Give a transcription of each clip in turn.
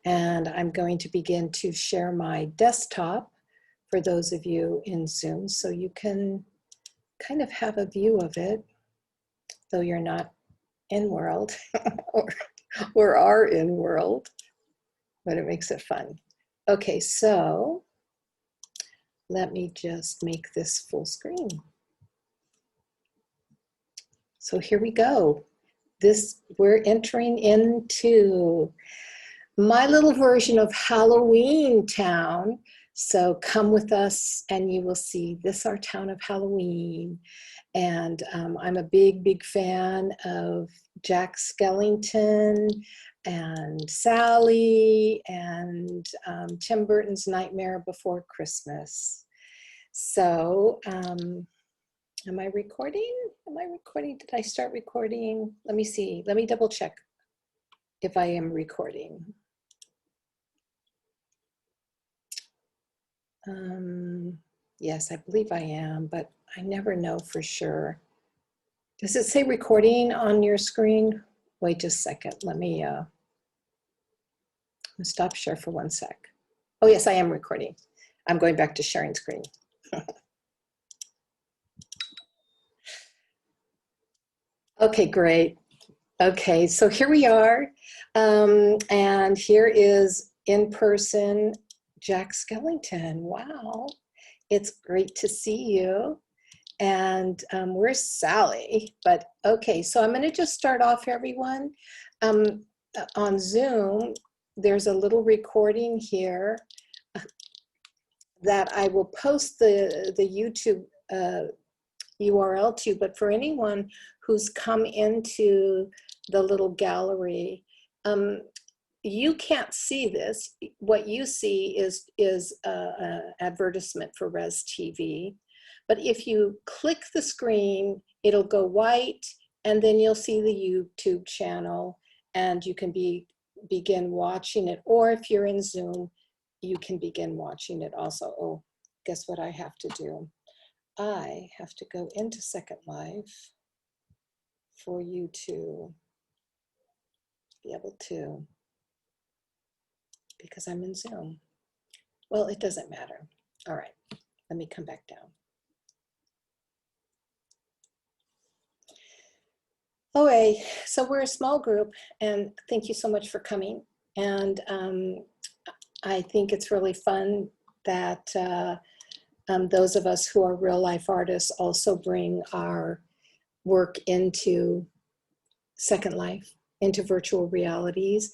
And I'm going to begin to share my desktop for those of you in Zoom, so you can kind of have a view of it, though you're not in world or are in world, but it makes it fun. Okay, so let me just make this full screen. So here we go. We're entering into my little version of Halloween Town. So come with us and you will see this, our town of Halloween. And I'm a big fan of Jack Skellington and Sally and Tim Burton's Nightmare Before Christmas. So am I recording? Am I recording? Did I start recording? Let me see. Let me double check if I am recording. Yes, I believe I am, but I never know for sure. Does it say recording on your screen? Wait just a second. Let me stop share for 1 sec. Oh yes, I am recording. I'm going back to sharing screen. Okay, great. Okay, so here we are. And here is in person Jack Skellington. Wow, it's great to see you. And where's Sally? But okay, so I'm gonna just start off, everyone. On Zoom, there's a little recording here that I will post the YouTube URL to, but for anyone who's come into the little gallery, you can't see this. What you see is an advertisement for Res TV. But if you click the screen, it'll go white, and then you'll see the YouTube channel, and you can begin watching it. Or if you're in Zoom, you can begin watching it also. Oh, guess what I have to do? I have to go into Second Life for you to be able to, because I'm in Zoom. Well, it doesn't matter. All right, let me come back down. Okay, so we're a small group, and thank you so much for coming. And I think it's really fun that those of us who are real life artists also bring our work into Second Life, into virtual realities.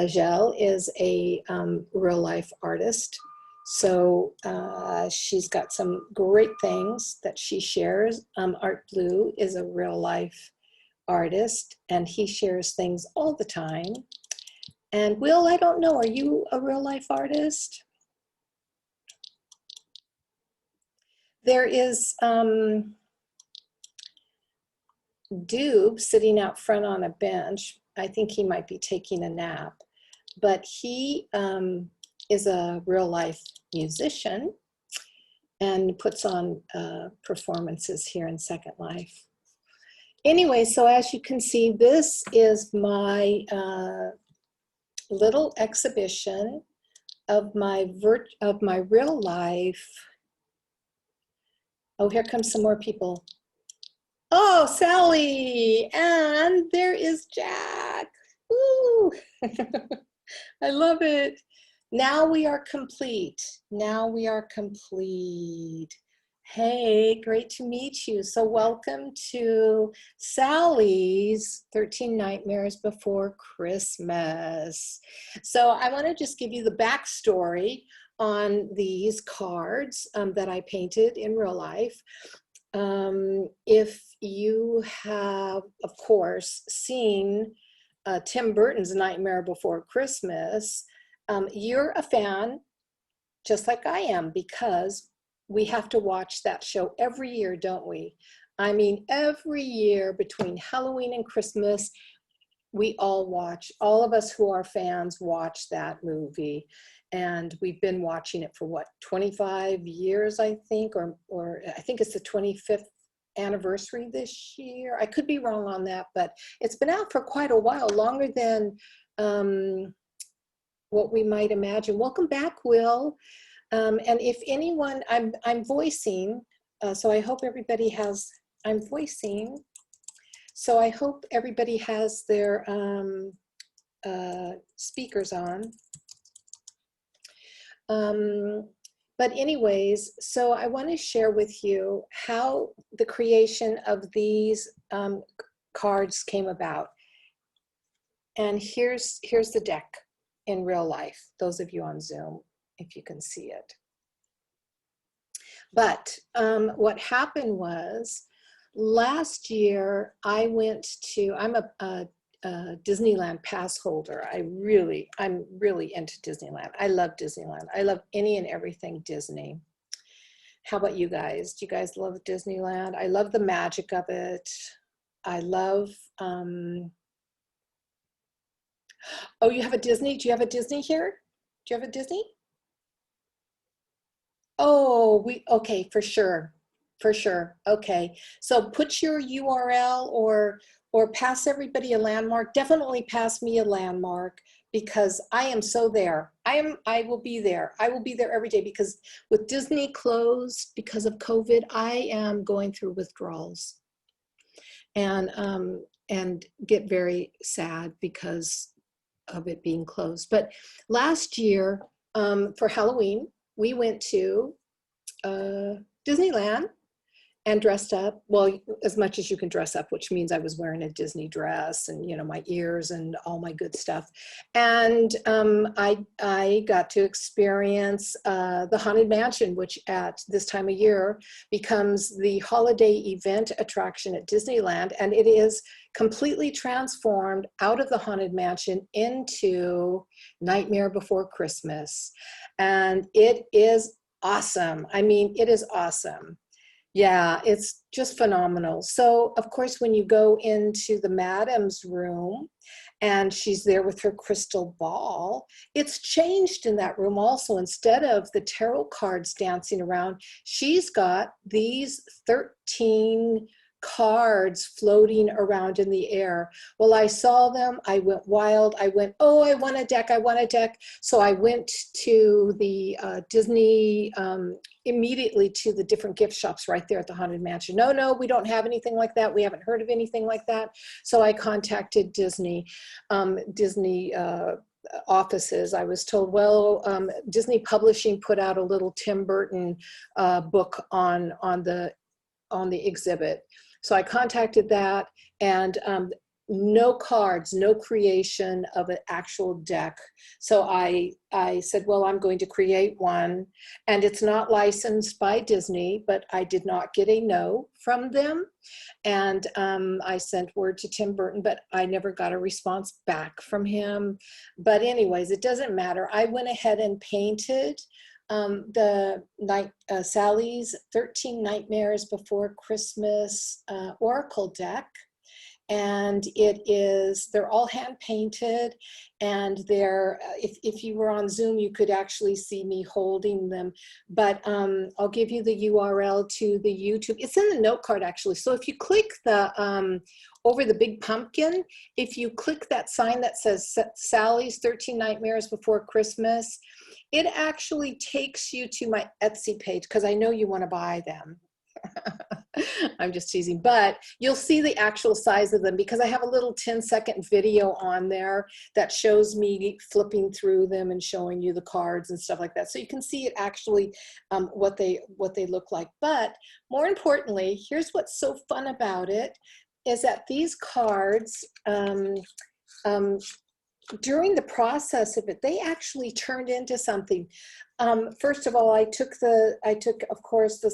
Gel is a real life artist. So she's got some great things that she shares. Art Blue is a real life artist, and he shares things all the time. And Will, I don't know, are you a real life artist? There is Doob sitting out front on a bench. I think he might be taking a nap, but he is a real life musician and puts on performances here in Second Life. Anyway, so as you can see, this is my little exhibition of my real life. Oh, here comes some more people. Oh, Sally, and there is Jack. Woo! I love it. Now we are complete. Now we are complete. Hey, great to meet you. So welcome to Sally's 13 Nightmares Before Christmas. So I want to just give you the backstory on these cards that I painted in real life. If you have, of course, seen Tim Burton's Nightmare Before Christmas, you're a fan, just like I am, because we have to watch that show every year, don't we? I mean, every year between Halloween and Christmas, we all watch, all of us who are fans watch that movie. And we've been watching it for what, 25 years, I think, or I think it's the 25th anniversary this year. I could be wrong on that, but it's been out for quite a while, longer than what we might imagine. Welcome back, Will. And if anyone, I'm voicing, so I hope everybody has, I'm voicing, so I hope everybody has their speakers on. But anyways, so I want to share with you how the creation of these cards came about. And here's the deck in real life, those of you on Zoom, if you can see it. But what happened was, last year I went to, I'm a Disneyland pass holder. I'm really into Disneyland. I love Disneyland. I love any and everything Disney. How about you guys? Do you guys love Disneyland? I love the magic of it. I love, oh, you have a Disney? Do you have a Disney here? Do you have a Disney? Oh, okay, for sure. For sure. Okay. So put your URL or pass everybody a landmark. Definitely pass me a landmark, because I am so there. I will be there. I will be there every day, because with Disney closed because of COVID, I am going through withdrawals and get very sad because of it being closed. But last year, for Halloween, we went to Disneyland and dressed up, well, as much as you can dress up, which means I was wearing a Disney dress and, you know, my ears and all my good stuff. And I got to experience the Haunted Mansion, which at this time of year becomes the holiday event attraction at Disneyland. And it is completely transformed out of the Haunted Mansion into Nightmare Before Christmas. And it is awesome. I mean, it is awesome. Yeah, it's just phenomenal. So, of course, when you go into the madam's room and she's there with her crystal ball, it's changed in that room also. Instead of the tarot cards dancing around, she's got these 13 cards floating around in the air. Well, I saw them. I went wild. I went, oh, I want a deck. I want a deck. So I went to the Disney, immediately to the different gift shops right there at the Haunted Mansion. No, we don't have anything like that. We haven't heard of anything like that. So I contacted Disney offices. I was told, well, Disney Publishing put out a little Tim Burton book on the exhibit. So I contacted that, and no cards, no creation of an actual deck. So I said, well, I'm going to create one, and it's not licensed by Disney, but I did not get a no from them. And I sent word to Tim Burton, but I never got a response back from him. But anyways, it doesn't matter. I went ahead and painted the Sally's 13 Nightmares Before Christmas Oracle deck. And they're all hand painted, and if you were on Zoom, you could actually see me holding them. But I'll give you the URL to the YouTube. It's in the note card, actually. So if you click the over the big pumpkin, if you click that sign that says Sally's 13 Nightmares Before Christmas, it actually takes you to my Etsy page, because I know you want to buy them. I'm just teasing, but you'll see the actual size of them, because I have a little 10-second video on there that shows me flipping through them and showing you the cards and stuff like that. So you can see it actually, what they look like. But more importantly, here's what's so fun about it, is that these cards, during the process of it, they actually turned into something. First of all, I took of course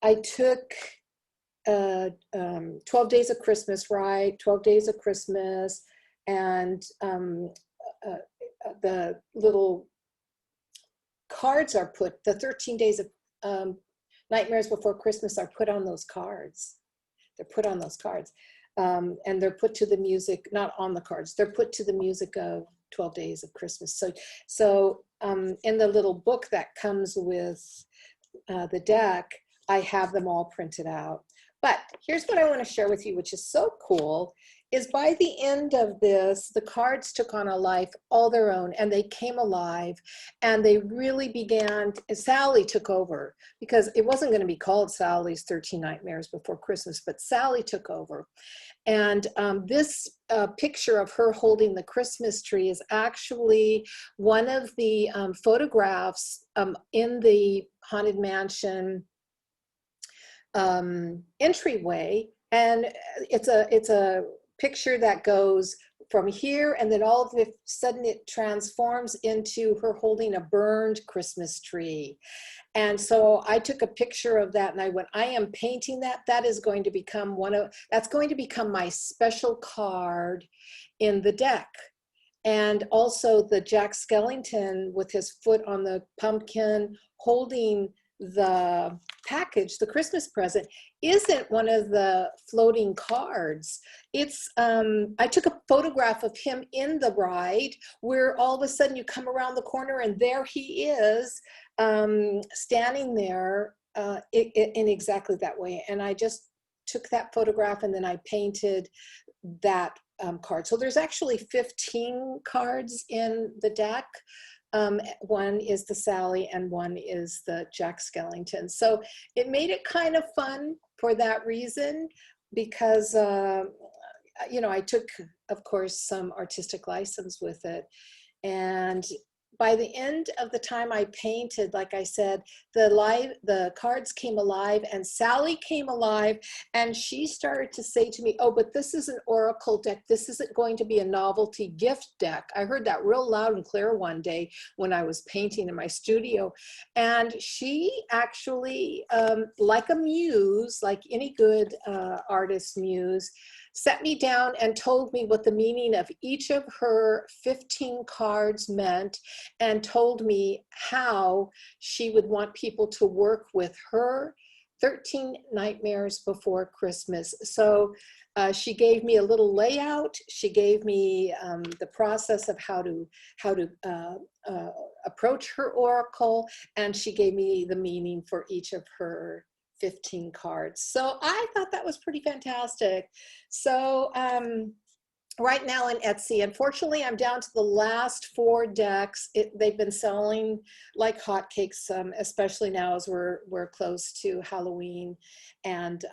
I took 12 Days of Christmas, right? 12 Days of Christmas, and the little cards are put, the 13 Days of Nightmares Before Christmas are put on those cards. They're put on those cards. And they're put to the music, not on the cards, they're put to the music of 12 Days of Christmas. So in the little book that comes with the deck, I have them all printed out. But here's what I want to share with you, which is so cool, is by the end of this, the cards took on a life all their own, and they came alive, and they really began, Sally took over, because it wasn't going to be called Sally's 13 Nightmares Before Christmas, but Sally took over. And this picture of her holding the Christmas tree is actually one of the photographs in the Haunted Mansion entryway. And it's a picture that goes from here, and then all of a sudden it transforms into her holding a burned Christmas tree. And so I took a picture of that, and I went, I am painting that. That is going to become that's going to become my special card in the deck. And also the Jack Skellington with his foot on the pumpkin holding the package, the Christmas present, isn't one of the floating cards. It's, I took a photograph of him in the ride, where all of a sudden you come around the corner and there he is, standing there in exactly that way. And I just took that photograph, and then I painted that card. So there's actually 15 cards in the deck. One is the Sally and one is the Jack Skellington. So it made it kind of fun for that reason, because, you know, I took, of course, some artistic license with it. And by the end of the time I painted, like I said, the cards came alive, and Sally came alive, and she started to say to me, oh, but this is an oracle deck. This isn't going to be a novelty gift deck. I heard that real loud and clear one day when I was painting in my studio. And she actually, like a muse, like any good artist muse, set me down and told me what the meaning of each of her 15 cards meant, and told me how she would want people to work with her 13 Nightmares Before Christmas. So she gave me a little layout. She gave me the process of how to approach her oracle, and she gave me the meaning for each of her 15 cards. So I thought that was pretty fantastic. So right now in Etsy, unfortunately, I'm down to the last 4 decks. They've been selling like hotcakes, especially now as we're close to Halloween. And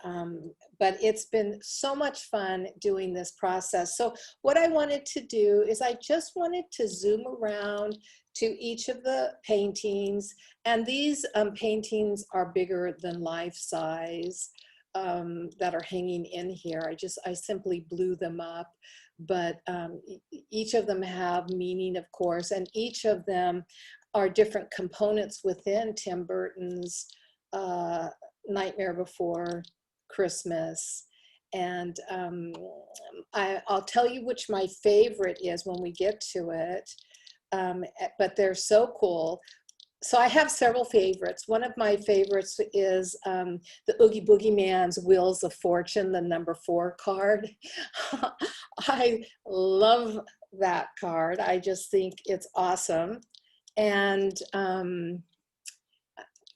but it's been so much fun doing this process. So what I wanted to do is I just wanted to zoom around to each of the paintings, and these paintings are bigger than life size, that are hanging in here. I simply blew them up, but each of them have meaning, of course, and each of them are different components within Tim Burton's Nightmare Before Christmas. And I'll tell you which my favorite is when we get to it. But they're so cool. So I have several favorites. One of my favorites is the Oogie Boogie Man's Wheels of Fortune, the number 4 card. I love that card. I just think it's awesome. And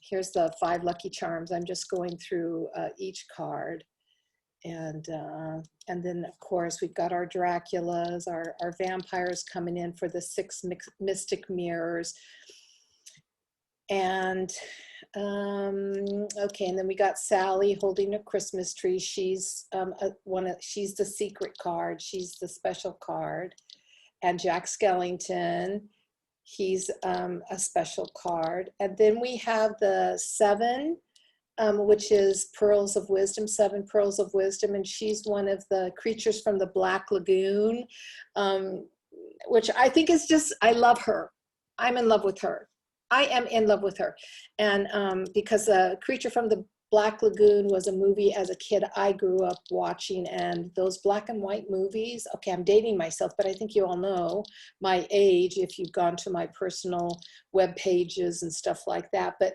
here's the 5 lucky charms. I'm just going through each card. And then, of course, we've got our Draculas, our vampires coming in for the 6 mystic mirrors. And, okay, and then we got Sally holding a Christmas tree. She's she's the secret card. She's the special card. And Jack Skellington, he's a special card. And then we have the 7, which is Pearls of Wisdom, 7 Pearls of Wisdom, and she's one of the creatures from the Black Lagoon, which I think is just, I love her. I'm in love with her. I am in love with her. And because Creature from the Black Lagoon was a movie as a kid I grew up watching, and those black and white movies, okay, I'm dating myself, but I think you all know my age if you've gone to my personal web pages and stuff like that, but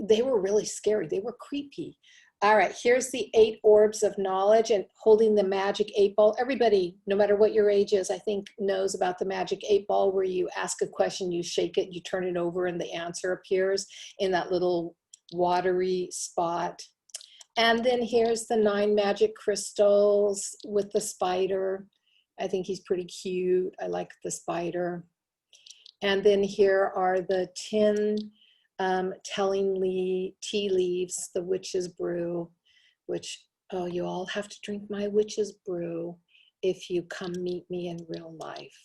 they were really scary. They were creepy. All right, here's the 8 orbs of knowledge and holding the magic 8 ball. Everybody, no matter what your age is, I think knows about the magic 8 ball, where you ask a question, you shake it, you turn it over, and the answer appears in that little watery spot. And then here's the 9 magic crystals with the spider. I think he's pretty cute. I like the spider. And then here are the 10 telling tea leaves, the witch's brew, which, oh, you all have to drink my witch's brew if you come meet me in real life.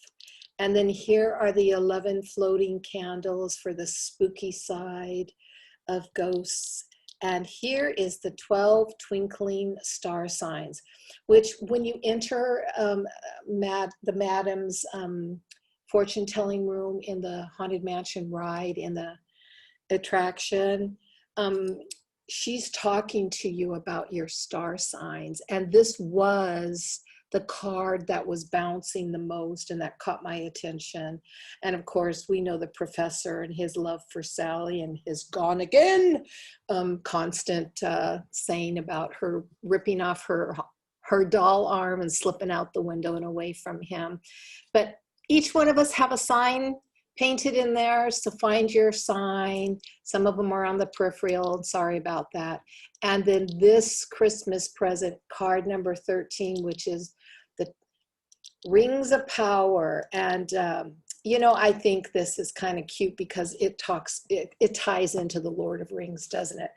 And then here are the 11 floating candles for the spooky side of ghosts. And here is the 12 twinkling star signs, which when you enter the madam's fortune telling room in the Haunted Mansion ride in the attraction, she's talking to you about your star signs. And this was the card that was bouncing the most and that caught my attention. And of course, we know the professor and his love for Sally and his gone again constant saying about her ripping off her doll arm and slipping out the window and away from him. But each one of us have a sign painted in there, so find your sign. Some of them are on the peripheral, sorry about that. And then this Christmas present, card number 13, which is the Rings of Power. And you know, I think this is kind of cute because it ties into the Lord of Rings, doesn't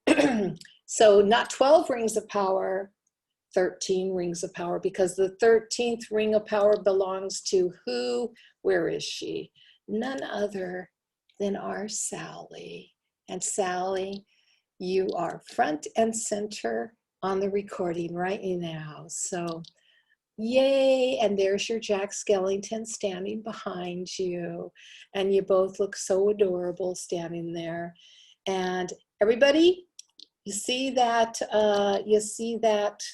it? So not 12 rings of power, 13 rings of power, because the 13th ring of power belongs to who? Where is she? None other than our Sally. And Sally, you are front and center on the recording right now. So yay. And there's your Jack Skellington standing behind you. And you both look so adorable standing there. And everybody, you see that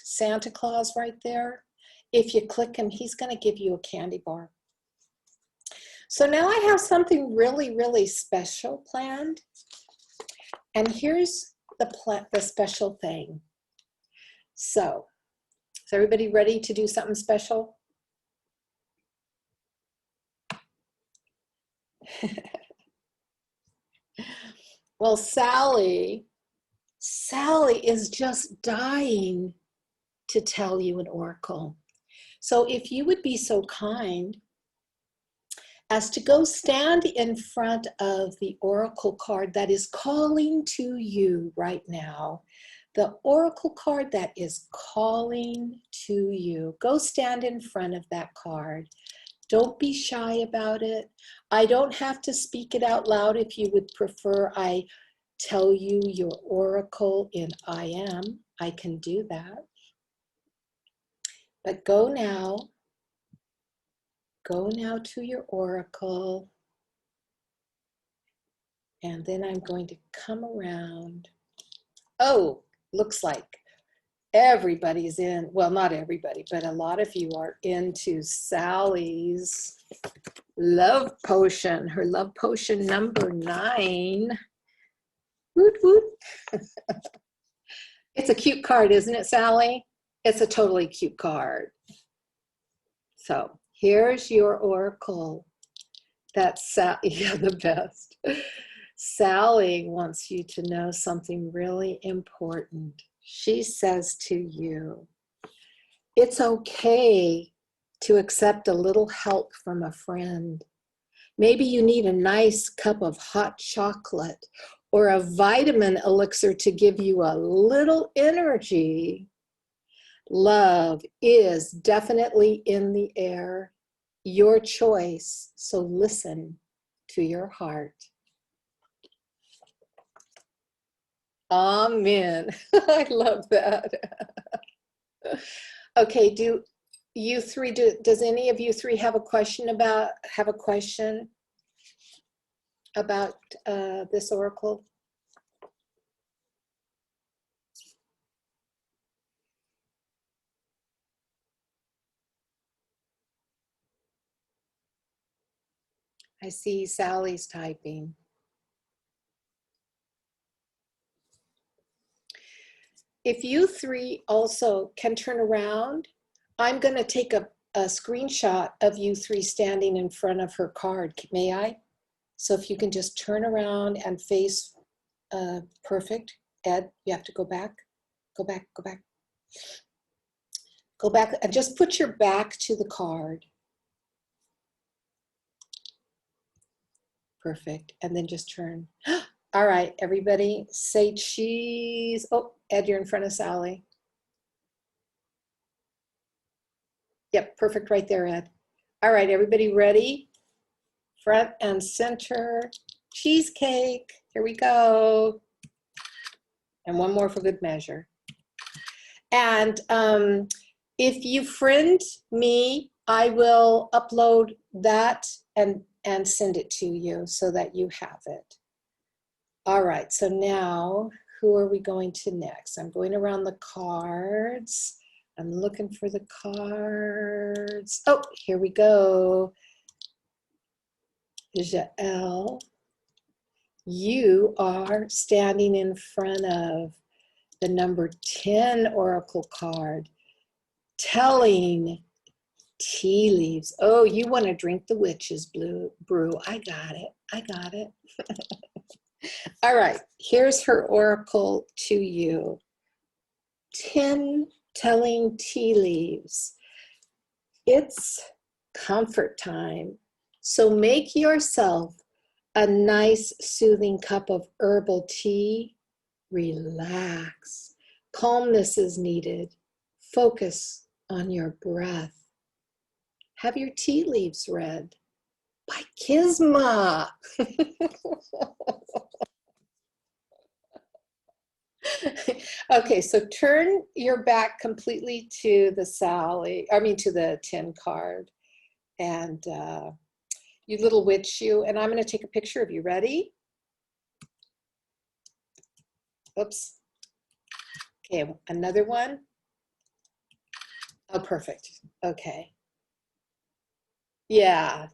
Santa Claus right there? If you click him, he's going to give you a candy bar. So now I have something really, really special planned. And here's the special thing. So, is everybody ready to do something special? Well, Sally is just dying to tell you an oracle. So if you would be so kind as to go stand in front of the oracle card that is calling to you right now. The oracle card that is calling to you. Go stand in front of that card. Don't be shy about it. I don't have to speak it out loud if you would prefer I tell you your oracle in I am. I can do that. But go now to your oracle, and then I'm going to come around. Oh, looks like everybody's in, well, not everybody, but a lot of you are into Sally's love potion, her love potion number 9. Woot woot. It's a cute card, isn't it, Sally? It's a totally cute card. So here's your oracle. That's yeah, the best. Sally wants you to know something really important. She says to you, it's okay to accept a little help from a friend. Maybe you need a nice cup of hot chocolate or a vitamin elixir to give you a little energy. Love is definitely in the air, your choice, so listen to your heart. Amen. I love that. Okay, do you three, does any of you three have a question about this oracle? I see Sally's typing. If you three also can turn around, I'm going to take a screenshot of you three standing in front of her card. May I? So if you can just turn around and face perfect. Ed, you have to go back Go back, go back. Go back and just put your back to the card. Perfect. And then just turn. All right, everybody, say cheese. Oh, Ed, you're in front of Sally. Yep, perfect right there, Ed. All right, everybody ready? Front and center, cheesecake. Here we go. And one more for good measure. And if you friend me, I will upload that and send it to you so that you have it. All right, so now who are we going to next? I'm going around the cards. I'm looking for the cards. Oh, here we go. Jael, you are standing in front of the number 10 oracle card, telling tea leaves. Oh, you want to drink the witch's brew. I got it. I got it. All right, here's her oracle to you. 10 telling tea leaves. It's comfort time. So make yourself a nice soothing cup of herbal tea. Relax. Calmness is needed. Focus on your breath. Have your tea leaves read by Kisma. Okay, so turn your back completely to the to the 10 card. And you little witch you, and I'm going to take a picture of you. Ready? Oops. Okay, another one. Oh, perfect. Okay. Yeah,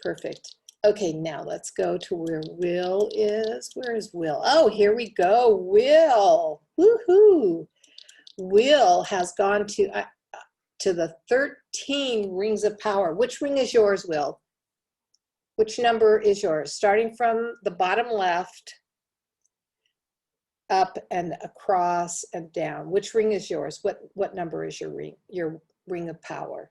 perfect. Okay, now let's go to where Will is. Where is Will? Oh, here we go. Will. Woohoo. Will has gone to the 13 rings of power. Which ring is yours, Will? Which number is yours? Starting from the bottom left, up and across and down. Which ring is yours? What number is your ring of power?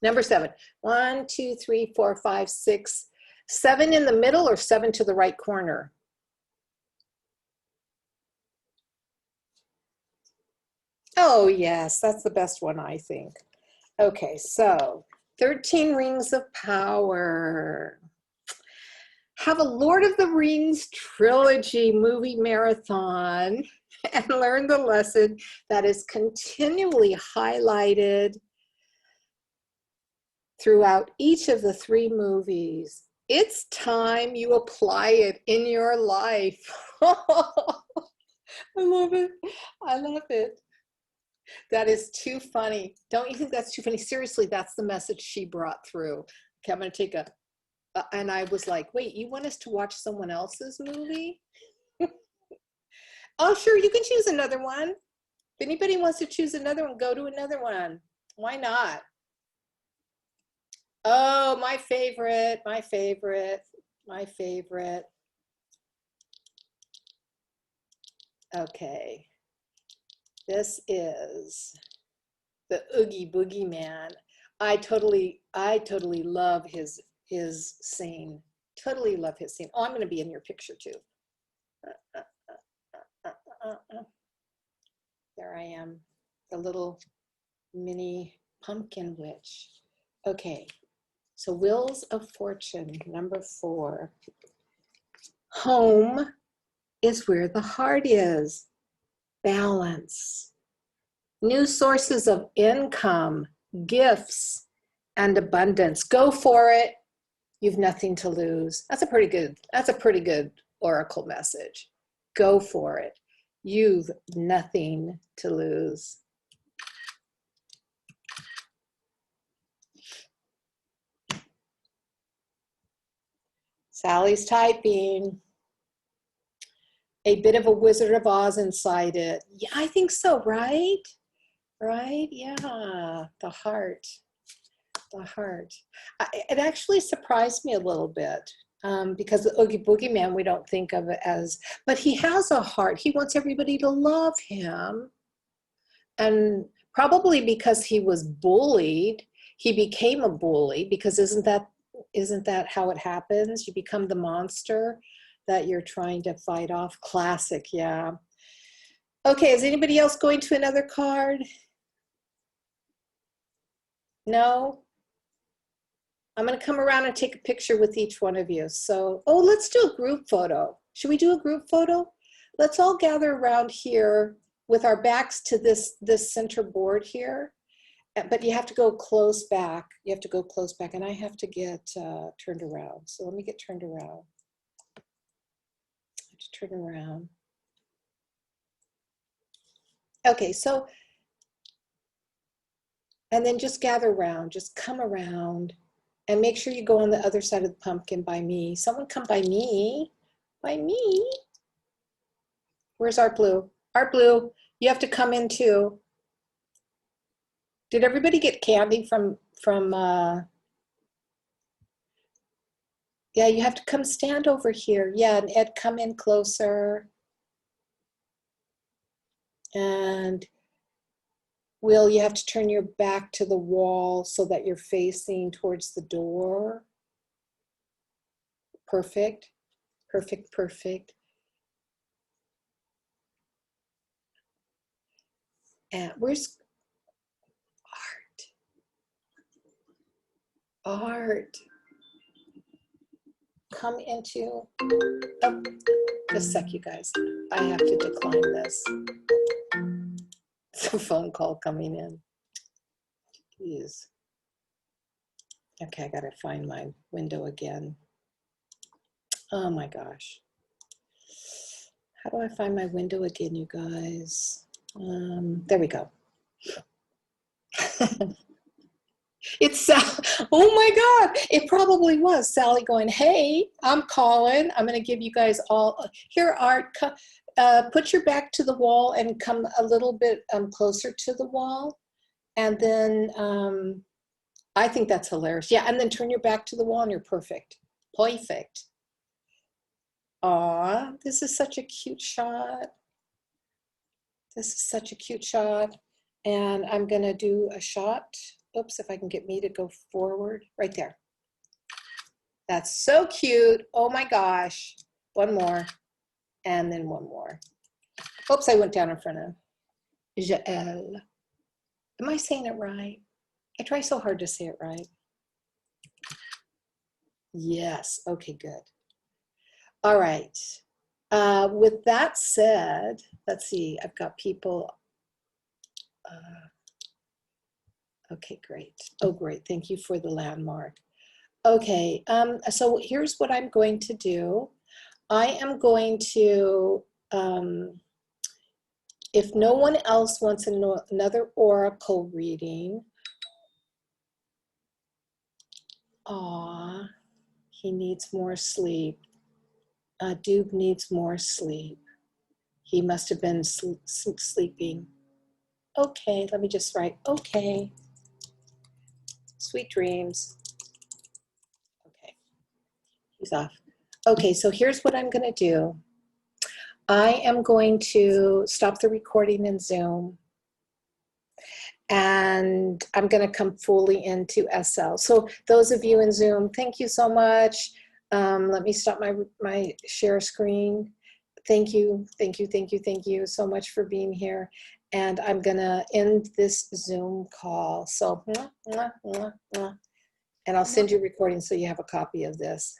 Number 7. 1, 2, 3, 4, 5, 6, 7 in the middle or 7 to the right corner? Oh, yes, that's the best one, I think. Okay, so 13 rings of power. Have a Lord of the Rings trilogy movie marathon and learn the lesson that is continually highlighted throughout each of the 3 movies. It's time you apply it in your life. I love it. I love it. That is too funny. Don't you think that's too funny? Seriously, that's the message she brought through. Okay, I'm going to take and I was like, wait, you want us to watch someone else's movie? Oh, sure, you can choose another one. If anybody wants to choose another one, go to another one. Why not? Oh, my favorite. Okay. This is the Oogie Boogie Man. I totally love his scene. Totally love his scene. Oh, I'm going to be in your picture too. There I am, the little mini pumpkin witch. Okay, so Wheels of Fortune, number 4. Home is where the heart is. Balance. New sources of income, gifts, and abundance. Go for it. You've nothing to lose. That's a pretty good oracle message. Go for it. You've nothing to lose. Sally's typing. A bit of a Wizard of Oz inside it. Yeah, I think so, right? Right? Yeah, the heart. The heart. It actually surprised me a little bit. Because the Oogie Boogie Man, we don't think of it as, but he has a heart. He wants everybody to love him. And probably because he was bullied, he became a bully, because isn't that how it happens? You become the monster that you're trying to fight off. Classic, yeah. Okay, is anybody else going to another card? No? I'm going to come around and take a picture with each one of you. So, oh, let's do a group photo. Should we do a group photo? Let's all gather around here with our backs to this center board here. But you have to go close back. You have to go close back, and I have to get turned around. So let me get turned around. I have to turn around. Okay, so, and then just gather around, just come around. And make sure you go on the other side of the pumpkin by me. Someone come by me. By me. Where's Art Blue? Art Blue, you have to come in too. Did everybody get candy from yeah, you have to come stand over here. Yeah, and Ed, come in closer. And Will, you have to turn your back to the wall so that you're facing towards the door. Perfect, perfect, perfect. And where's Art? Art. Come into, oh, just a sec, you guys. I have to decline this. It's a phone call coming in. Jeez. Okay, I gotta find my window again. Oh my gosh. How do I find my window again, you guys? There we go. It's Sally. Oh my God, it probably was Sally going, hey, I'm calling. I'm gonna give you guys all, here, Art, put your back to the wall and come a little bit closer to the wall. And then, I think that's hilarious. Yeah, and then turn your back to the wall and you're perfect. Perfect. Aw, this is such a cute shot. This is such a cute shot. And I'm gonna do a shot. Oops, if I can get me to go forward. Right there. That's so cute. Oh my gosh. One more. And then one more. Oops, I went down in front of Jael. Am I saying it right? I try so hard to say it right. Yes, okay, good. All right. With that said, let's see, I've got people. Okay, great. Oh, great. Thank you for the landmark. Okay, so here's what I'm going to do. I am going to, if no one else wants another oracle reading, aw, he needs more sleep. Doob needs more sleep. He must have been sleeping. Okay, let me just write, okay. Sweet dreams. Okay, he's off. Okay, so here's what I'm gonna do. I am going to stop the recording in Zoom, and I'm gonna come fully into SL. So those of you in Zoom, thank you so much. Let me stop my share screen. Thank you, thank you, thank you, thank you so much for being here. And I'm gonna end this Zoom call. So, and I'll send you a recording so you have a copy of this.